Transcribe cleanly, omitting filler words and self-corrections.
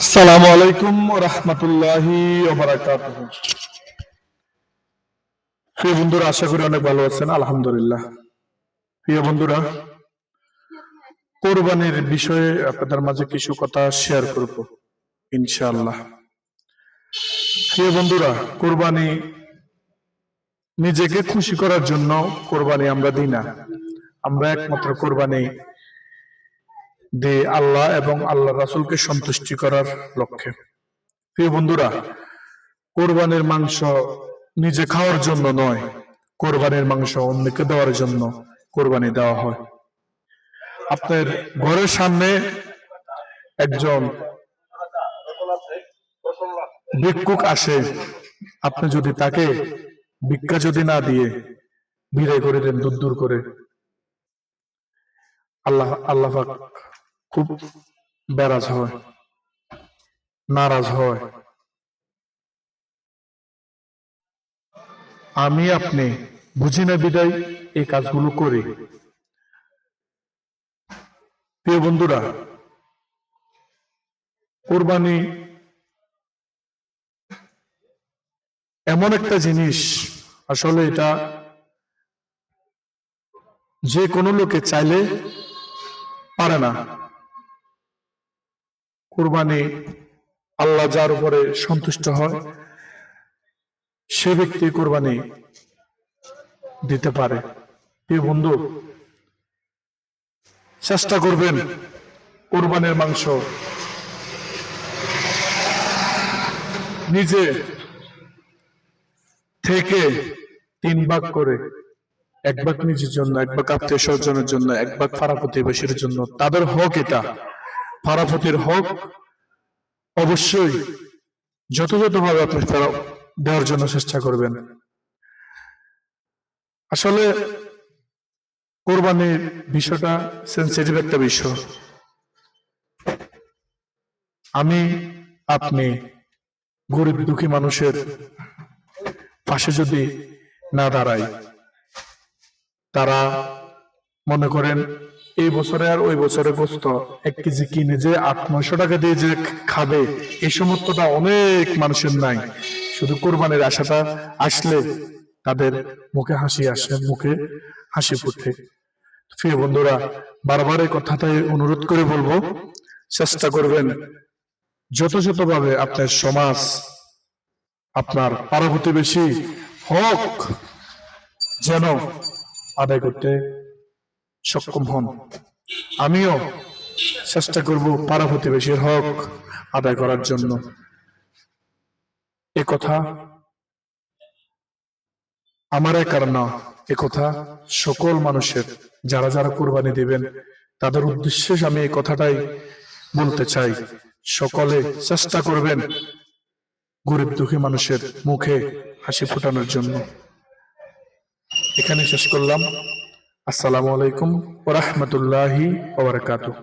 আসসালামু আলাইকুম ওয়া রাহমাতুল্লাহি ওয়া বারাকাতুহু। প্রিয় বন্ধুরা, আশা করি অনেক ভালো আছেন। আলহামদুলিল্লাহ। প্রিয় বন্ধুরা, কোরবানির বিষয়ে আপনাদের মাঝে কিছু কথা শেয়ার করব ইনশাআল্লাহ। প্রিয় বন্ধুরা, কোরবানি নিজেকে খুশি করার জন্য কোরবানি আমরা দিই না। আমরা একমাত্র কোরবানি দিই আল্লাহ এবং আল্লাহ রাসূলকে সন্তুষ্টি করার লক্ষ্যে। প্রিয় বন্ধুরা, কোরবানির মাংস নিজে খাওয়ার জন্য নয়, কোরবানির মাংস অন্যকে দেওয়ার জন্য কোরবানি দেওয়া হয়। আপনার ঘরের সামনে একজন ভিক্ষুক আসে, আপনি যদি তাকে ভিক্ষা যদি না দিয়ে বিদায় করে দেন দূর দূর করে, আল্লাহ পাক খুব নারাজ হয়। আমি আপনি বুঝি না বিদায় এই কাজগুলো করি। প্রিয় বন্ধুরা, কোরবানি এমন একটা জিনিস, আসলে এটা যে কোনো লোকে চাইলে পারে না। কোরবানি আল্লাহ যার উপরে সন্তুষ্ট হয় সে ব্যক্তি কোরবানি দিতে পারে। প্রিয় বন্ধু, চেষ্টা করবেন কোরবানির মাংস নিজে থেকে 3 ভাগ করে, 1 ভাগ নিজের জন্য, 1 ভাগ আত্মীয় স্বজনের জন্য, 1 ভাগ পাড়া প্রতিবেশীর জন্য। তাদের হক এটা, পাড়াপতির হক অবশ্যই যথাযথভাবে আপনি দেওয়ার জন্য চেষ্টা করবেন। আসলে কোরবানির বিষয়টা সেন্সিটিভ একটা বিষয়। আমি আপনি গরিব দুঃখী মানুষের পাশে যদি না দাঁড়াই, তারা মনে করেন এই বছরে আর ওই বছরে গোস্ত 1 কেজি কিনে যে 800-900 টাকা দিয়ে যে খাবে, এই সমর্থটা অনেক মানুষের নাই। শুধু কোরবানির আশাটা আসলে তাদের মুখে হাসি আসে, মুখে হাসি ফুটে। প্রিয় বন্ধুরা, বারবার এই কথাটাই অনুরোধ করে বলবো, চেষ্টা করবেন যথাযথভাবে আপনার সমাজ, আপনার পাড়া প্রতিবেশী হক যেন আদায় করতে সক্ষম হন। আমিও চেষ্টা করব পাড়া প্রতিবেশীর হক আদায় করার জন্য। এ কথা আমার একার না, এ কথা সকল মানুষের, যারা যারা কোরবানি দিবেন তাদের উদ্দেশ্যে আমি এই কথাটাই বলতে চাই। সকলে চেষ্টা করবেন গরিব দুঃখী মানুষের মুখে হাসি ফোটানোর জন্য। এখানে শেষ করলাম। আসসালামু আলাইকুম ওয়া রাহমাতুল্লাহি ওয়া বারাকাতুহু।